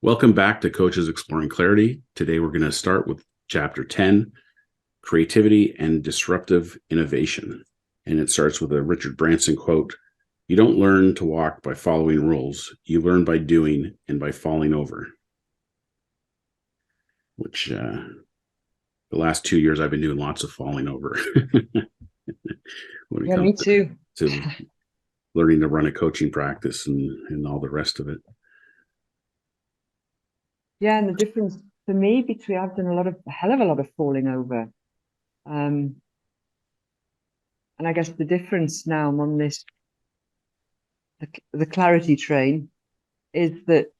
Welcome back to Coaches Exploring Clarity. Today we're going to start with Chapter 10, Creativity and Disruptive Innovation. And it starts with a Richard Branson quote, "You don't learn to walk by following rules. You learn by doing and by falling over." Which the last 2 years I've been doing lots of falling over when it Yeah, comes me too. to learning to run a coaching practice and all the rest of it. Yeah, and the difference for me between I've done a hell of a lot of falling over. And I guess the difference now I'm on the clarity train is that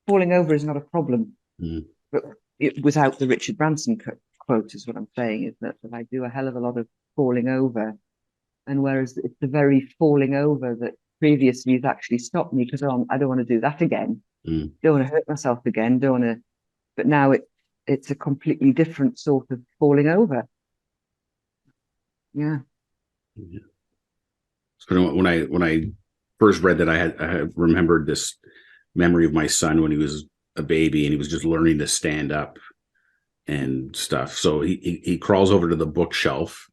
falling over is not a problem. Mm. But without the Richard Branson quote is what I'm saying, is that I do a hell of a lot of falling over. And whereas it's the very falling over that previously has actually stopped me because I don't want to do that again. Mm. Don't want to hurt myself again. Don't want to. But now it's a completely different sort of falling over. Yeah. Yeah. So when I first read that, I had remembered this memory of my son when he was a baby and he was just learning to stand up and stuff. So he crawls over to the bookshelf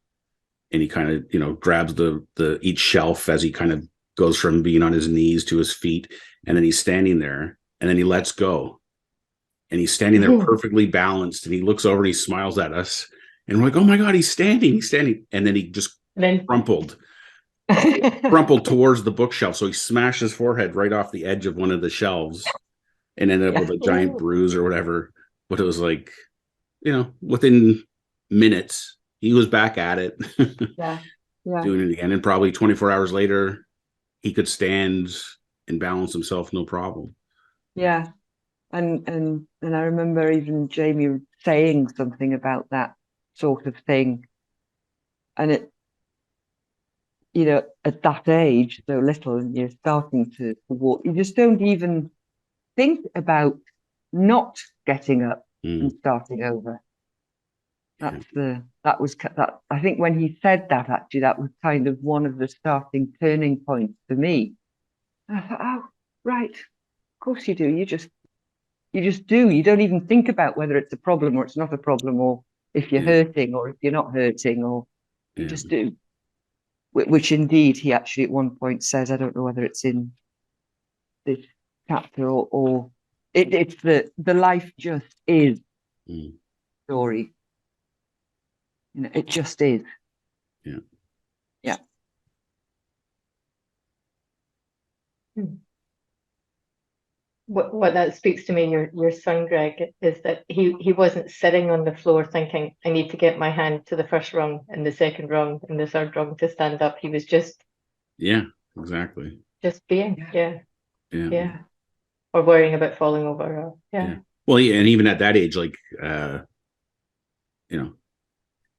and he kind of grabs the each shelf as he kind of goes from being on his knees to his feet, and then he's standing there and then he lets go and he's standing there perfectly balanced, and he looks over and he smiles at us and we're like, "Oh my God, he's standing," and then he just then crumpled towards the bookshelf. So he smashed his forehead right off the edge of one of the shelves and ended up with a giant bruise or whatever. But it was like, within minutes, he was back at it, Yeah. Yeah. doing it again. And probably 24 hours later, he could stand and balance himself, no problem. Yeah. And I remember even Jamie saying something about that sort of thing. And at that age, so little, and you're starting to walk, you just don't even think about not getting up and starting over. That I think when he said that, actually, that was kind of one of the starting turning points for me. And I thought, oh, right, of course you do. You just do. You don't even think about whether it's a problem or it's not a problem, or if you're hurting or if you're not hurting, or you just do. Which indeed he actually at one point says, I don't know whether it's in this chapter or it's the life just is story. It just is. Yeah. Yeah. what that speaks to me, your son Greg, is that he wasn't sitting on the floor thinking, I need to get my hand to the first rung and the second rung and the third rung to stand up. He was just exactly being. Yeah. Or worrying about falling over. Well, and even at that age, like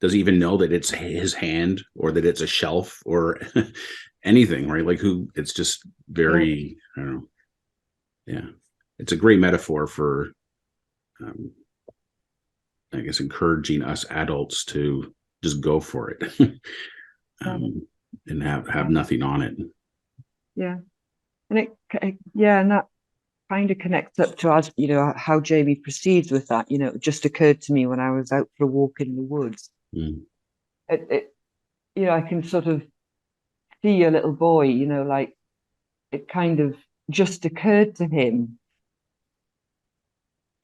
does he even know that it's his hand or that it's a shelf or anything, right? Like it's just very, I don't know. Yeah. It's a great metaphor for, I guess, encouraging us adults to just go for it and have nothing on it. Yeah. And and that kind of connects up to us, how Jamie proceeds with that. It just occurred to me when I was out for a walk in the woods. I can sort of see a little boy, like it kind of just occurred to him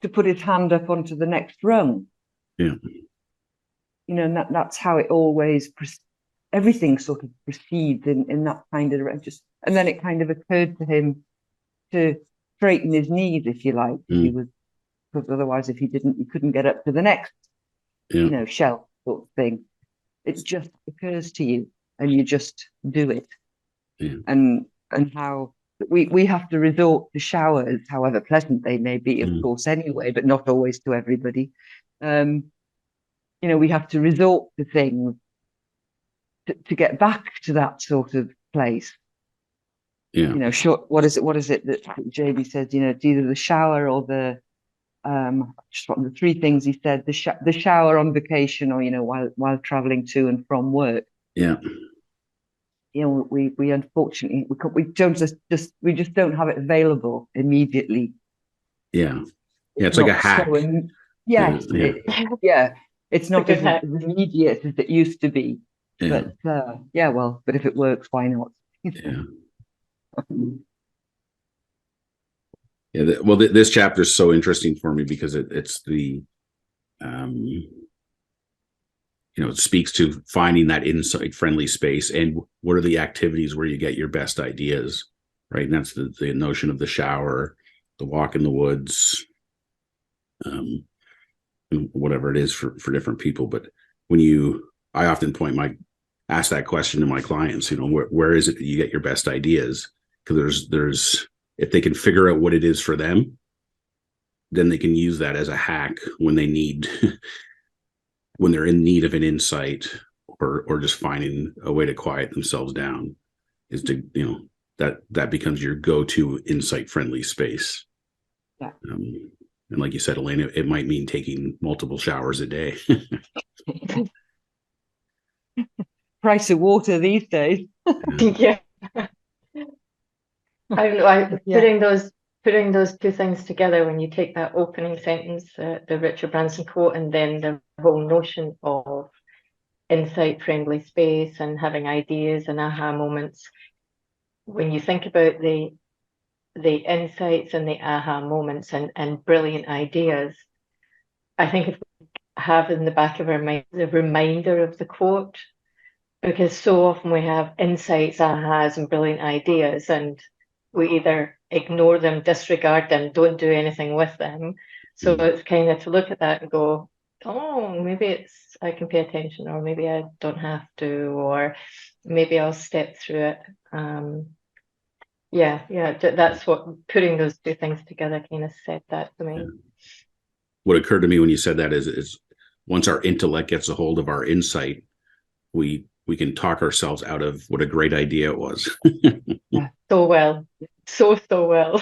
to put his hand up onto the next rung. Yeah. And that's how it always, everything sort of proceeds in that kind of and then it kind of occurred to him to straighten his knees, if you like, because otherwise if he didn't, he couldn't get up to the next, shelf sort of thing. It just occurs to you and you just do it. And how we have to resort to showers, however pleasant they may be, of course, anyway, but not always to everybody. We have to resort to things to get back to that sort of place. Sure. What is it that JB says? It's either the shower or the just one of the three things he said: the shower on vacation, or while traveling to and from work. Yeah. we unfortunately we don't we just don't have it available immediately. Yeah. Yeah, it's like a hack. Yes, Yeah. it's not good as hack. immediate as it used to be. Yeah. But but if it works, why not? Yeah. Yeah. Well, this chapter is so interesting for me because it's the, it speaks to finding that insight friendly space and what are the activities where you get your best ideas, right? And that's the notion of the shower, the walk in the woods, whatever it is for different people. But I often ask that question to my clients, where is it that you get your best ideas? Because there's if they can figure out what it is for them, then they can use that as a hack when they need when they're in need of an insight or just finding a way to quiet themselves down, is to that becomes your go-to insight friendly space. Yeah. And like you said, Elaine, it might mean taking multiple showers a day. Price of water these days. Yeah. I don't know. Yeah. Putting those two things together, when you take that opening sentence, the Richard Branson quote, and then the whole notion of insight-friendly space and having ideas and aha moments. When you think about the insights and the aha moments and brilliant ideas, I think if we have in the back of our mind the reminder of the quote, because so often we have insights, ahas, and brilliant ideas, and we either ignore them, disregard them, don't do anything with them. So it's kind of to look at that and go, oh, maybe I can pay attention, or maybe I don't have to, or maybe I'll step through it. That's what putting those two things together kind of said that to me. What occurred to me when you said that is once our intellect gets a hold of our insight, we can talk ourselves out of what a great idea it was. Yeah. So well. So well.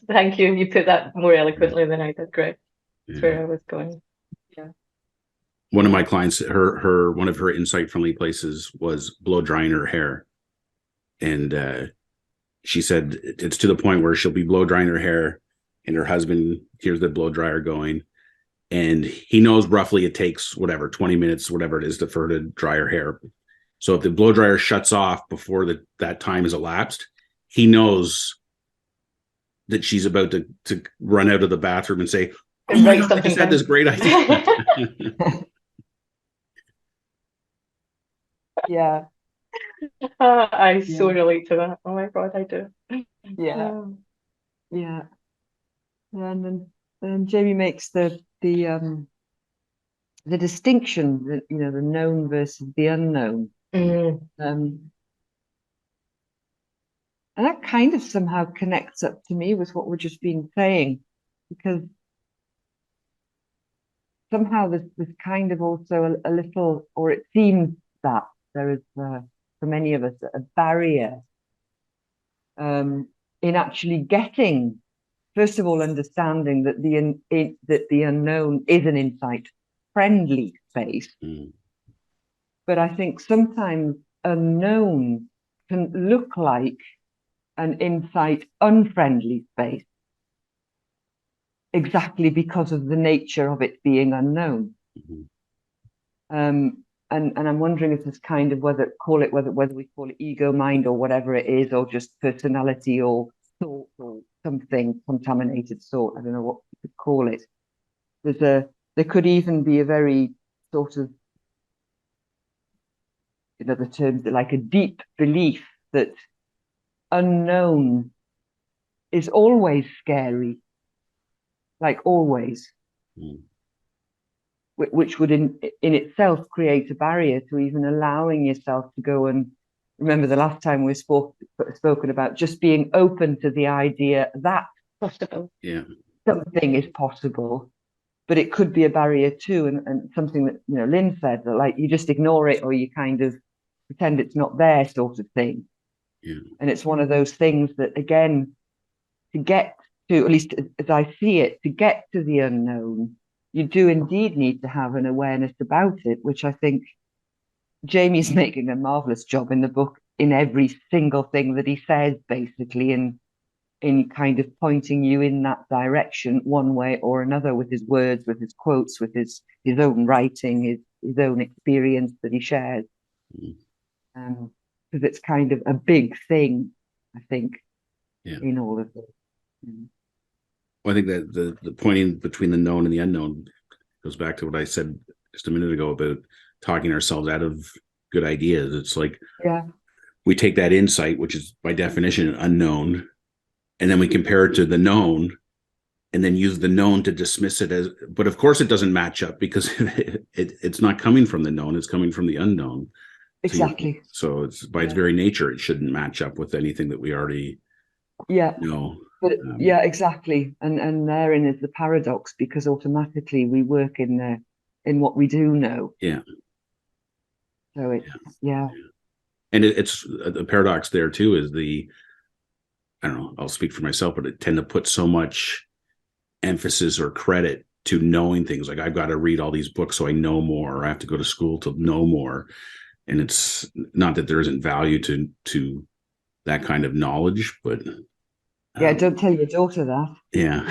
Thank you. You put that more eloquently than I did, Greg. That's where I was going. Yeah. One of my clients, one of her insight friendly places was blow drying her hair. And she said it's to the point where she'll be blow drying her hair and her husband hears the blow dryer going. And he knows roughly it takes 20 minutes, whatever it is, for her to dry her hair. So if the blow dryer shuts off before that time has elapsed, he knows that she's about to run out of the bathroom and say, "Oh my God, I just had this great idea." Yeah. I so relate to that. Oh my God, I do. Yeah. Yeah. And then Jamie makes the distinction that the known versus the unknown. And that kind of somehow connects up to me with what we've just been saying, because somehow there's kind of also a little, or it seems that there is for many of us a barrier in actually getting, first of all, understanding that the unknown is an insight friendly space. But I think sometimes unknown can look like an insight unfriendly space, exactly because of the nature of it being unknown. And I'm wondering if there's kind of whether we call it ego mind or whatever it is, or just personality or thought or something, contaminated thought. I don't know what you could call it. There could even be a very sort of, the terms like a deep belief that unknown is always scary, like always, which would in itself create a barrier to even allowing yourself to go and remember the last time we spoken about just being open to the idea that possible. Yeah. Something is possible, but it could be a barrier too, and something that Lynne said, that like you just ignore it or you kind of pretend it's not there, sort of thing. Yeah. And it's one of those things that, again, to get to, at least as I see it, to get to the unknown, you do indeed need to have an awareness about it, which I think Jamie's making a marvelous job in the book in every single thing that he says, basically, and in kind of pointing you in that direction one way or another with his words, with his quotes, with his own writing, his own experience that he shares. Because it's kind of a big thing, I think, in all of this. Well, I think that the pointing between the known and the unknown goes back to what I said just a minute ago about talking ourselves out of good ideas. It's like we take that insight, which is by definition unknown, and then we compare it to the known, and then use the known to dismiss it as. But of course, it doesn't match up because it's not coming from the known; it's coming from the unknown. Exactly. So it's by its very nature, it shouldn't match up with anything that we already know. But exactly. And therein is the paradox, because automatically we work in what we do know. Yeah. So it's And it's the paradox there too is I don't know, I'll speak for myself, but I tend to put so much emphasis or credit to knowing things. Like I've got to read all these books so I know more, or I have to go to school to know more. And it's not that there isn't value to that kind of knowledge, but don't tell your daughter that. Yeah.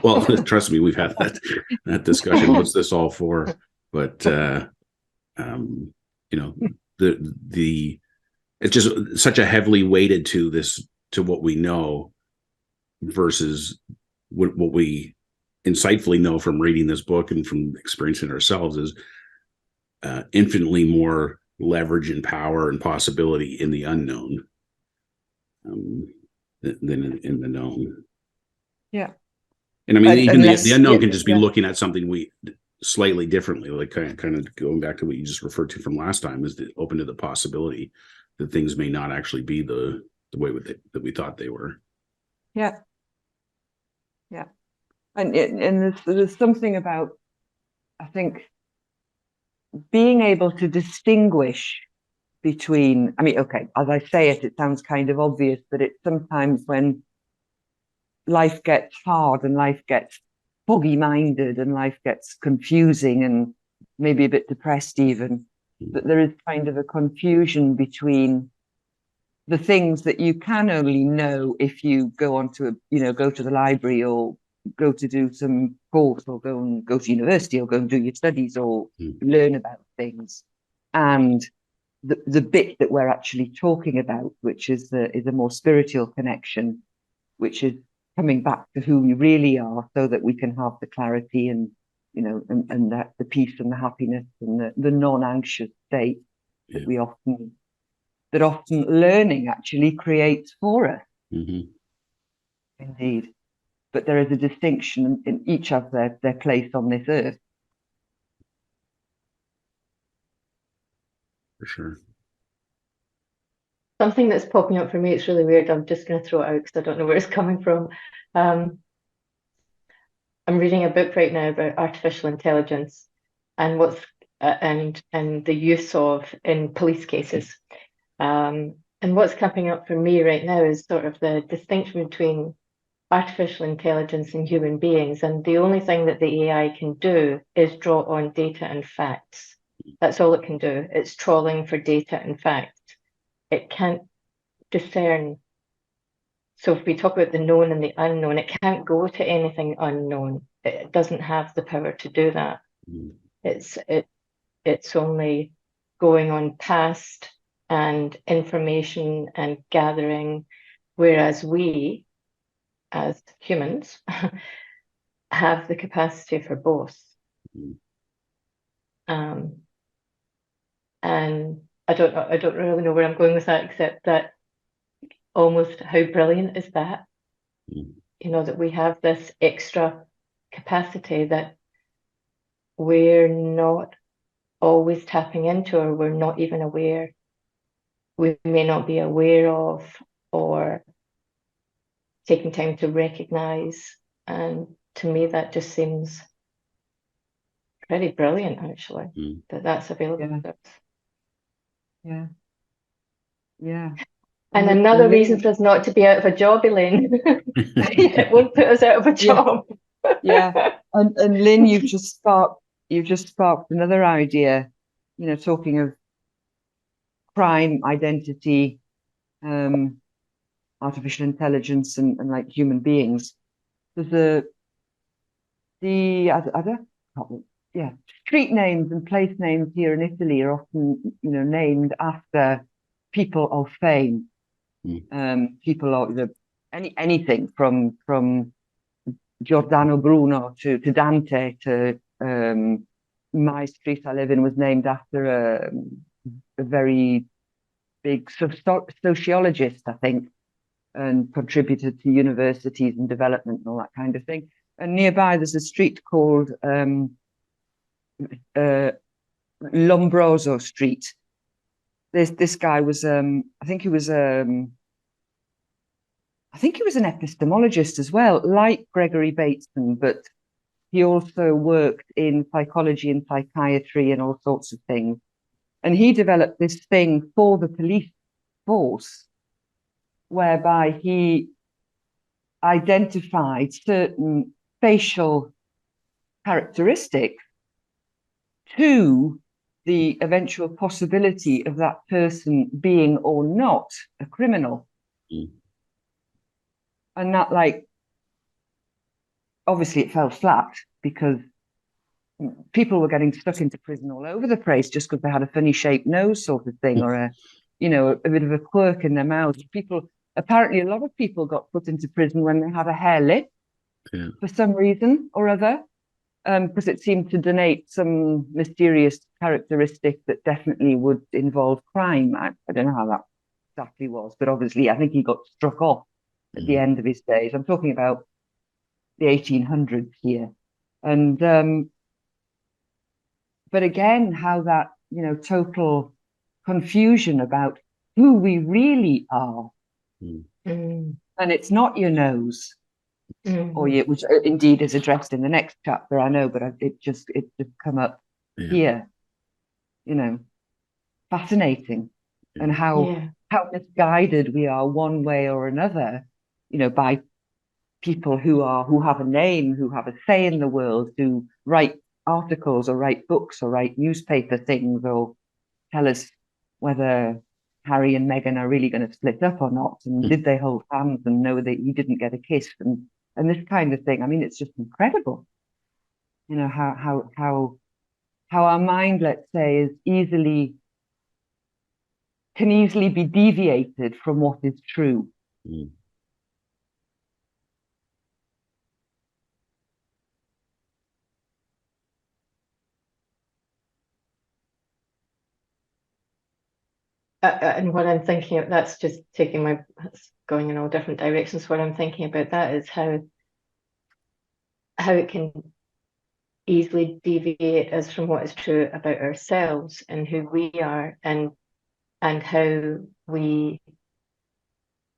Well, trust me, we've had that discussion. What's this all for? But it's just such a heavily weighted to what we know versus what we insightfully know from reading this book and from experiencing ourselves is infinitely more leverage and power and possibility in the unknown than in the known. Yeah. And I mean, even the unknown can just be looking at something we slightly differently, like kind of going back to what you just referred to from last time, is open to the possibility that things may not actually be the way that we thought they were. Yeah. Yeah. And there's something about, I think, being able to distinguish between, I mean, okay, as I say it sounds kind of obvious, but it's sometimes when life gets hard and life gets foggy-minded and life gets confusing and maybe a bit depressed even, that there is kind of a confusion between the things that you can only know if you go to the library or go to do some course or go to university or go and do your studies or learn about things, and the bit that we're actually talking about, which is a more spiritual connection, which is coming back to who we really are, so that we can have the clarity and and that the peace and the happiness and the non-anxious state that often learning actually creates for us. Indeed. But there is a distinction in each of their place on this earth. For sure. Something that's popping up for me, it's really weird. I'm just going to throw it out because I don't know where it's coming from. I'm reading a book right now about artificial intelligence and and the use of in police cases. And what's coming up for me right now is sort of the distinction between artificial intelligence and human beings. And the only thing that the AI can do is draw on data and facts. That's all it can do. It's trawling for data and facts. It can't discern. So if we talk about the known and the unknown, it can't go to anything unknown. It doesn't have the power to do that. It's only going on past and information and gathering, whereas we, as humans, have the capacity for both. And I don't really know where I'm going with that, except that almost how brilliant is that? That we have this extra capacity that we're not always tapping into, or we're not even aware. We may not be aware of, or taking time to recognize. And to me, that just seems pretty brilliant, actually, that's available to us. Yeah. And another reason for us not to be out of a job, Elaine. It won't put us out of a job. And Lynn, you've just sparked another idea, talking of crime, identity, artificial intelligence, and like human beings. There's street names and place names here in Italy are often, named after people of fame. People of anything from Giordano Bruno to Dante to my street I live in was named after a very big sociologist, I think, and contributed to universities and development and all that kind of thing. And nearby there's a street called Lombroso Street. This guy was I think he was an epistemologist as well, like Gregory Bateson, but he also worked in psychology and psychiatry and all sorts of things. And he developed this thing for the police force, whereby he identified certain facial characteristics to the eventual possibility of that person being or not a criminal. And that, obviously it fell flat because people were getting stuck into prison all over the place just because they had a funny shaped nose sort of thing, or a bit of a quirk in their mouths. Apparently a lot of people got put into prison when they had a hair lip for some reason or other, because it seemed to denote some mysterious characteristic that definitely would involve crime. I don't know how that exactly was, but obviously I think he got struck off at the end of his days. I'm talking about the 1800s here. And but again, how that, total confusion about who we really are. And it's not your nose, which indeed is addressed in the next chapter, I know, but it just come up here. Fascinating. And how misguided we are one way or another, by people who have a name, who have a say in the world, who write articles or write books or write newspaper things or tell us whether Harry and Meghan are really going to split up or not, and did they hold hands, and no, he didn't get a kiss, and this kind of thing. I mean, it's just incredible, how our mind, let's say, can easily be deviated from what is true. And what I'm thinking of, that's just that's going in all different directions. What I'm thinking about that is how it can easily deviate us from what is true about ourselves and who we are, and how we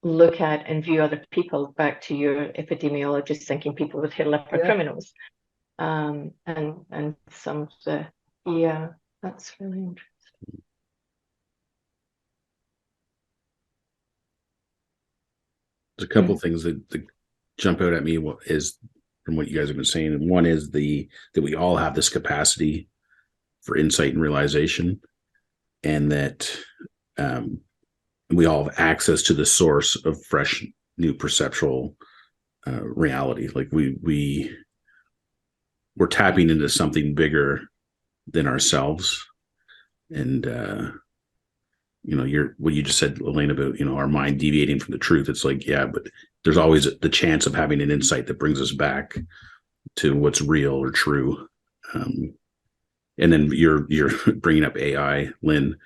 look at and view other people. Back to your epidemiologist thinking people with hair lip are criminals, and some of the that's really interesting. There's a couple of things that jump out at me is from what you guys have been saying. And one is that we all have this capacity for insight and realization, and that we all have access to the source of fresh, new perceptual reality. Like we're tapping into something bigger than ourselves. And what you just said, Elaine, about our mind deviating from the truth. It's like, but there's always the chance of having an insight that brings us back to what's real or true. And then you're bringing up AI, Lynn.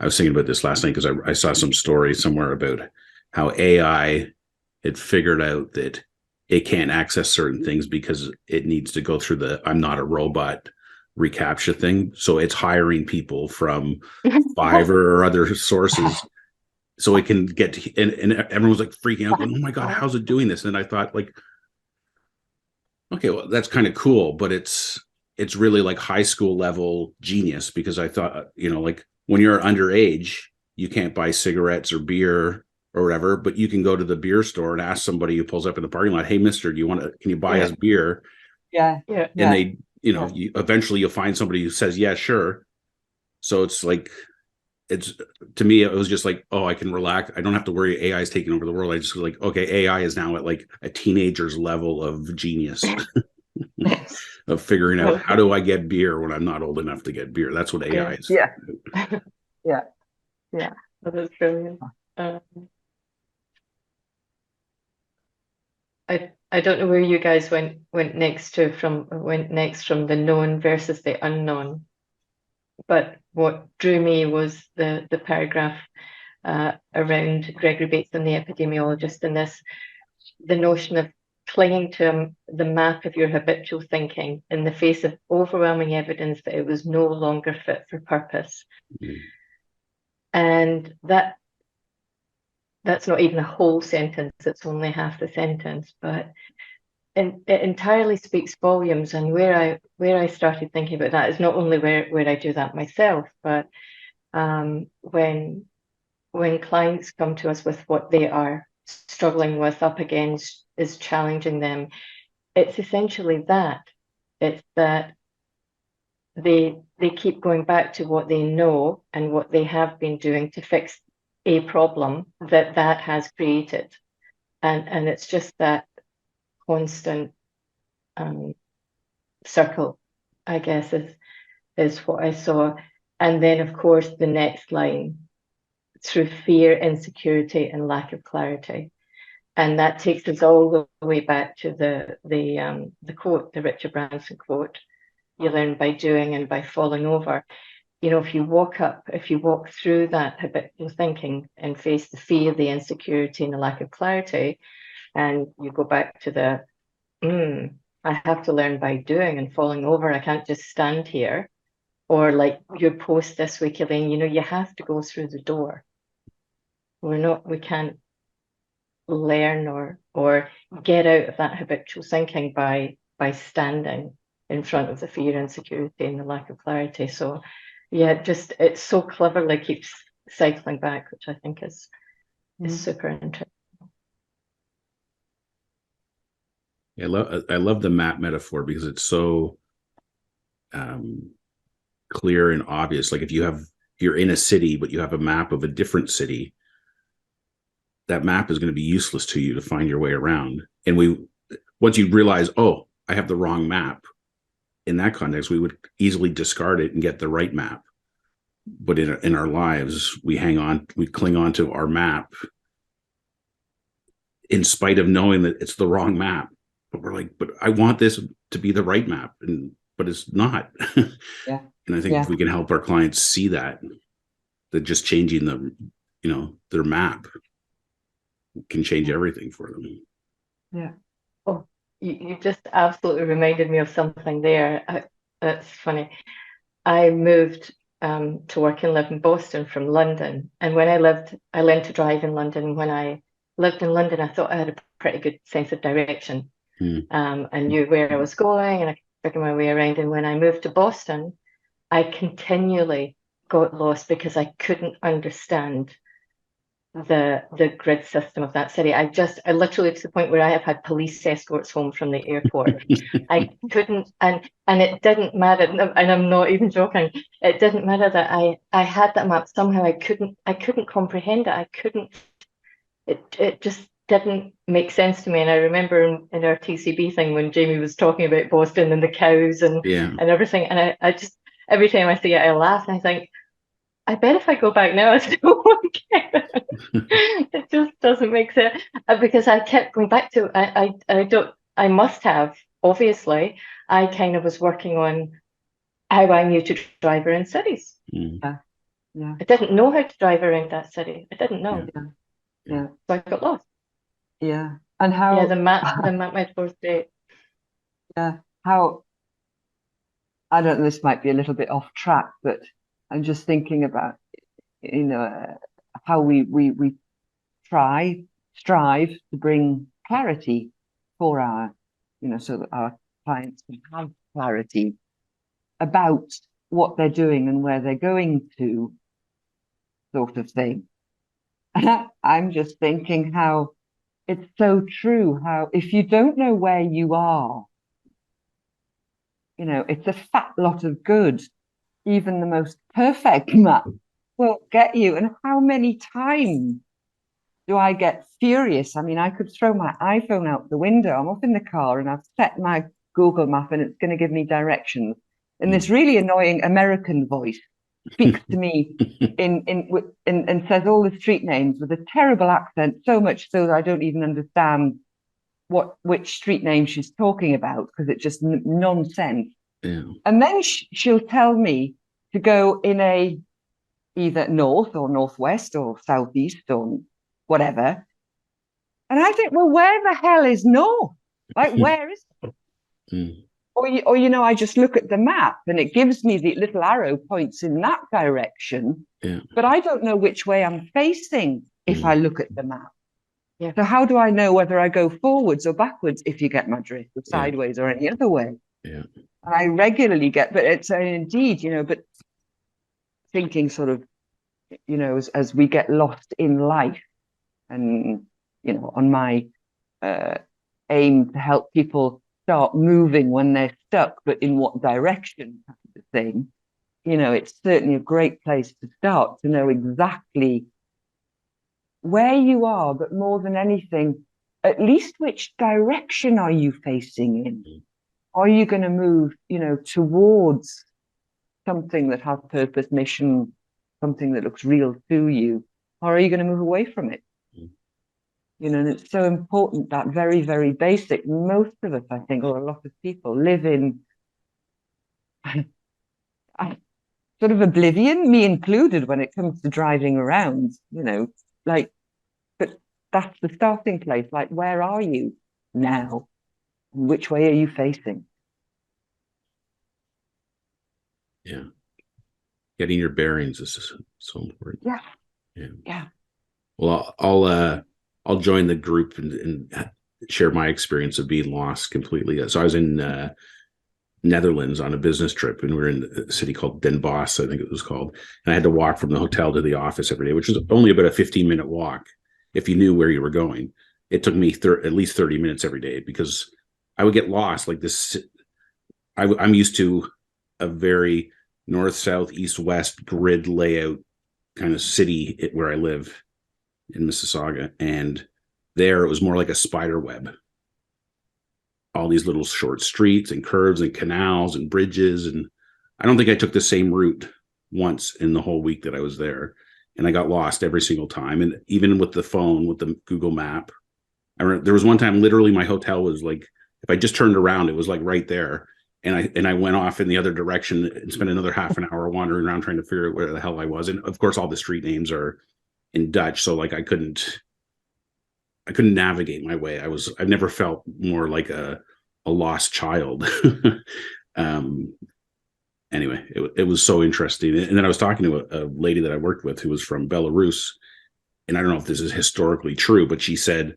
I was thinking about this last night because I saw some story somewhere about how AI had figured out that it can't access certain things because it needs to go through the "I'm not a robot" reCAPTCHA thing. So it's hiring people from Fiverr or other sources so it can get to, and everyone was like freaking out, going, "Oh my God, how's it doing this?" And I thought, like, okay, well, that's kind of cool, but it's really like high school level genius, because I thought, like when you're underage, you can't buy cigarettes or beer or whatever, but you can go to the beer store and ask somebody who pulls up in the parking lot, "Hey, mister, can you buy us beer?" And they, eventually you'll find somebody who says, "Yeah, sure." So it's like, it's, to me, it was just like, oh, I can relax. I don't have to worry AI is taking over the world. I just like, okay, AI is now at like a teenager's level of genius of figuring out how do I get beer when I'm not old enough to get beer. That's what AI is. Yeah. Yeah. Yeah. Oh, that's brilliant. I don't know where you guys went next from the known versus the unknown, but what drew me was the paragraph around Gregory Bates and the epidemiologist, and the notion of clinging to the map of your habitual thinking in the face of overwhelming evidence that it was no longer fit for purpose. Mm. And that's not even a whole sentence, it's only half the sentence, but it entirely speaks volumes. And where I started thinking about that is not only where I do that myself, but when clients come to us with what they are struggling with, up against, is challenging them, it's essentially that. It's that they keep going back to what they know and what they have been doing to fix a problem that has created. And it's just that constant circle, I guess, is what I saw. And then, of course, the next line, through fear, insecurity, and lack of clarity. And that takes us all the way back to the quote, the Richard Branson quote, you learn by doing and by falling over. You know, if you walk through that habitual thinking and face the fear, the insecurity, and the lack of clarity, and you go back to I have to learn by doing and falling over. I can't just stand here. Or like your post this week, Elaine, you know, you have to go through the door. We can't learn or get out of that habitual thinking by standing in front of the fear, insecurity, and the lack of clarity. So yeah, just it so cleverly keeps cycling back, which I think is super interesting. Yeah, I love the map metaphor because it's so clear and obvious. Like if you're in a city, but you have a map of a different city, that map is going to be useless to you to find your way around. And once you realize, oh, I have the wrong map, in that context, we would easily discard it and get the right map. But in our lives, we cling on to our map in spite of knowing that it's the wrong map. But we're like, but I want this to be the right map, but it's not. Yeah. And I think if we can help our clients see that just changing their map can change everything for them. Yeah. Oh, you just absolutely reminded me of something there. That's funny. I moved to work and live in Boston from London. And when I learned to drive in London. When I lived in London, I thought I had a pretty good sense of direction. I knew where I was going and I could figure my way around. And when I moved to Boston, I continually got lost because I couldn't understand the grid system of that city. I literally, to the point where I have had police escorts home from the airport. I couldn't, and it didn't matter, and I'm not even joking. It didn't matter that I had that map. Somehow I couldn't comprehend it. It just didn't make sense to me. And I remember in our TCB thing when Jamie was talking about Boston and the cows and everything, and I just, every time I see it, I laugh and I think, I bet if I go back now, I still won't get it. It just doesn't make sense because I kept going back to I must have, obviously, I kind of was working on how I knew to drive around cities. Yeah. I didn't know how to drive around that city. I didn't know. Yeah. So I got lost. Yeah. And how? Yeah, the map metaphor is great. Yeah. How? I don't know. This might be a little bit off track, but I'm just thinking about, how we strive to bring clarity for our, so that our clients can have clarity about what they're doing and where they're going to, sort of thing. I'm just thinking how it's so true, how if you don't know where you are, it's a fat lot of good. Even the most perfect map won't get you. And how many times do I get furious? I mean, I could throw my iPhone out the window. I'm up in the car and I've set my Google map and it's going to give me directions. And this really annoying American voice speaks to me and says all the street names with a terrible accent, so much so that I don't even understand which street name she's talking about, because it's just nonsense. Yeah. And then she'll tell me to go in a either north or northwest or southeast or whatever. And I think, well, where the hell is north? Like, where is it? Mm. Or I just look at the map and it gives me the little arrow points in that direction. Yeah. But I don't know which way I'm facing if I look at the map. Yeah. So how do I know whether I go forwards or backwards, if you get my drift, or sideways or any other way? Yeah. And I regularly get, but it's indeed, but thinking sort of, as we get lost in life, and, on my aim to help people start moving when they're stuck, but in what direction, kind of thing, it's certainly a great place to start, to know exactly where you are, but more than anything, at least which direction are you facing in? Are you going to move, towards something that has purpose, mission, something that looks real to you? Or are you going to move away from it? And it's so important, that very, very basic. Most of us, I think, or a lot of people live in sort of oblivion, me included, when it comes to driving around, but that's the starting place. Like, where are you now? And which way are you facing? Yeah. Getting your bearings is so important. Yeah. Yeah. Yeah. Well, I'll join the group and share my experience of being lost completely. So I was in Netherlands on a business trip, and we were in a city called Den Bosch, I think it was called. And I had to walk from the hotel to the office every day, which was only about a 15-minute walk if you knew where you were going. It took me at least 30 minutes every day, because I would get lost. Like this, I'm used to a very north, south, east, west grid layout kind of city where I live in Mississauga, and there it was more like a spider web. All these little short streets and curves and canals and bridges, and I don't think I took the same route once in the whole week that I was there, and I got lost every single time. And even with the phone, with the Google map, I remember there was one time literally my hotel was like, if I just turned around, it was like right there, and I went off in the other direction and spent another half an hour wandering around trying to figure out where the hell I was. And of course all the street names are in Dutch, so like I couldn't navigate my way. I've never felt more like a lost child. Anyway, it was so interesting. And then I was talking to a lady that I worked with who was from Belarus, and I don't know if this is historically true, but she said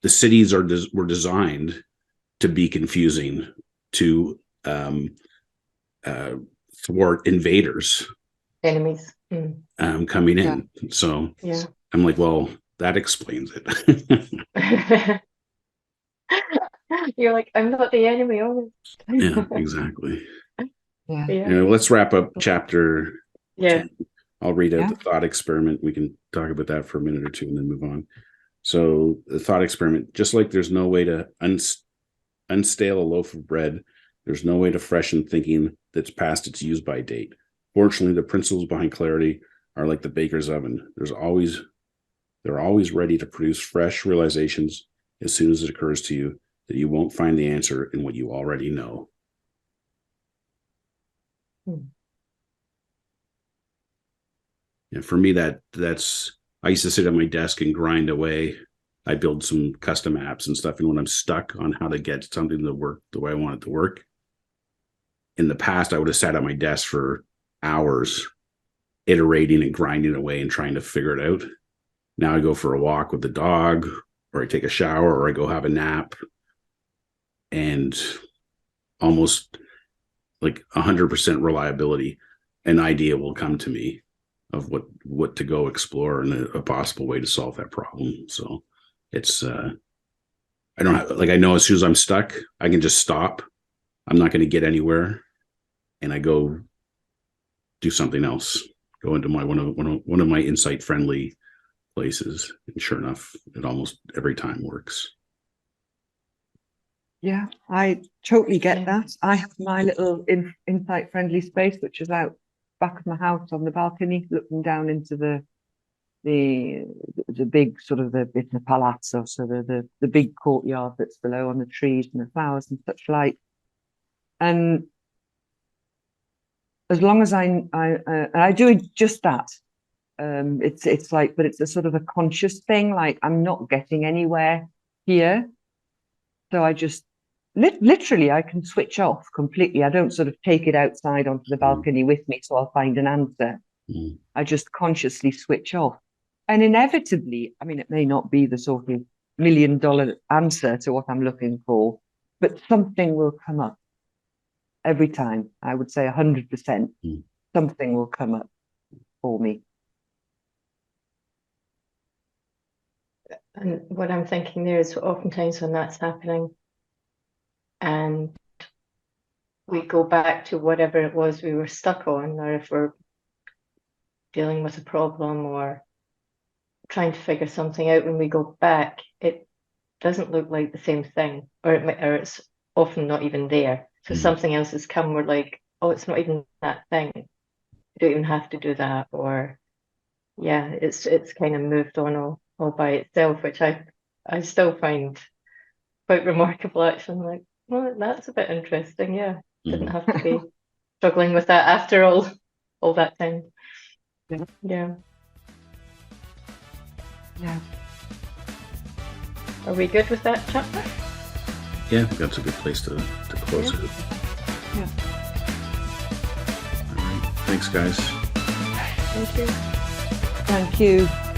the cities were designed to be confusing, to thwart invaders, Enemies. coming in. Yeah. So yeah. I'm like, well, that explains it. You're like, I'm not the enemy. Yeah, exactly. Yeah. Let's wrap up chapter 10. I'll read out the thought experiment. We can talk about that for a minute or two and then move on. So the thought experiment: just like there's no way to unstale a loaf of bread, there's no way to freshen thinking that's past its use-by date. Fortunately, the principles behind clarity are like the baker's oven. They're always ready to produce fresh realizations as soon as it occurs to you that you won't find the answer in what you already know. Yeah, for me, that's I used to sit at my desk and grind away. I build some custom apps and stuff, and when I'm stuck on how to get something to work the way I want it to work, in the past I would have sat at my desk for hours iterating and grinding away and trying to figure it out. Now I go for a walk with the dog, or I take a shower, or I go have a nap, and almost like 100% reliability, an idea will come to me of what to go explore and a possible way to solve that problem. So it's I don't have, like, I know as soon as I'm stuck, I can just stop. I'm not going to get anywhere, and I go do something else. go into my one of my insight friendly places, and sure enough, it almost every time works. Yeah, I totally get Yeah. that. I have my little insight friendly space, which is out back of my house on the balcony, looking down into the big sort of it's a palazzo, so the big courtyard that's below, on the trees and the flowers and such like. And as long as I do just that, it's like, but it's a sort of a conscious thing. Like, I'm not getting anywhere here, so I just literally I can switch off completely. I don't sort of take it outside onto the balcony with me, so I'll find an answer. I just consciously switch off, and inevitably, I mean, it may not be the sort of $1 million answer to what I'm looking for, but something will come up. Every time, I would say 100%, something will come up for me. And what I'm thinking there is, oftentimes when that's happening and we go back to whatever it was we were stuck on, or if we're dealing with a problem or trying to figure something out, when we go back, it doesn't look like the same thing, or it's often not even there. So something else has come, we're like, oh, it's not even that thing. You don't even have to do that. Or yeah, it's kind of moved on all by itself, which I still find quite remarkable, actually. I'm like, well, that's a bit interesting. Yeah. Didn't have to be struggling with that after all that time. Yeah. Yeah. Are we good with that chapter? Yeah, I think that's a good place to close it. Yeah. All right. Thanks, guys. Thank you. Thank you.